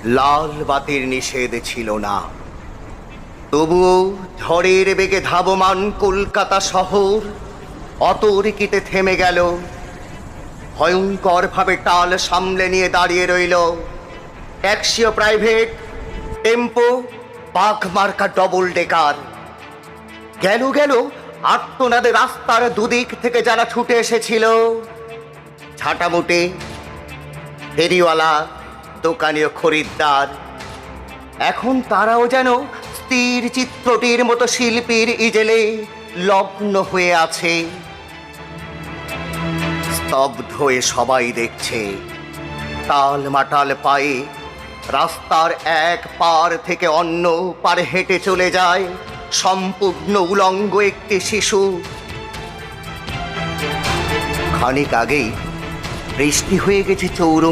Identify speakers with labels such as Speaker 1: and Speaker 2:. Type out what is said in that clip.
Speaker 1: লাল বাতির নিষেধ ছিল না। তবুও ঝড়ের বেগে ধাবমান কলকাতা শহর অতর্কিতে থেমে গেল। ভয়ঙ্কর ভাবে টাল সামলে নিয়ে দাঁড়িয়ে রইল ট্যাক্সি ও প্রাইভেট, টেম্পো, বাঘ মার্কা ডবল ডেকার। গেল গেল আত্মনাদে রাস্তার দুদিক থেকে যারা ছুটে এসেছিল, ঝাঁটামুটে, ফেরিওয়ালা, দোকানি ও খরিদ্দার। এখন তারাও যেন স্থির চিত্রটির মতো শিল্পীর ইজেলে লগ্ন হয়ে আছে। স্তব্ধ হয়ে সবাই দেখছে, টাল মাটাল পায়ে রাস্তার এক পার থেকে অন্য পারে হেঁটে চলে যায় সম্পূর্ণ উলঙ্গ একটি শিশু। খানিক আগেই বৃষ্টি হয়ে গেছে চৌরঙ্গি।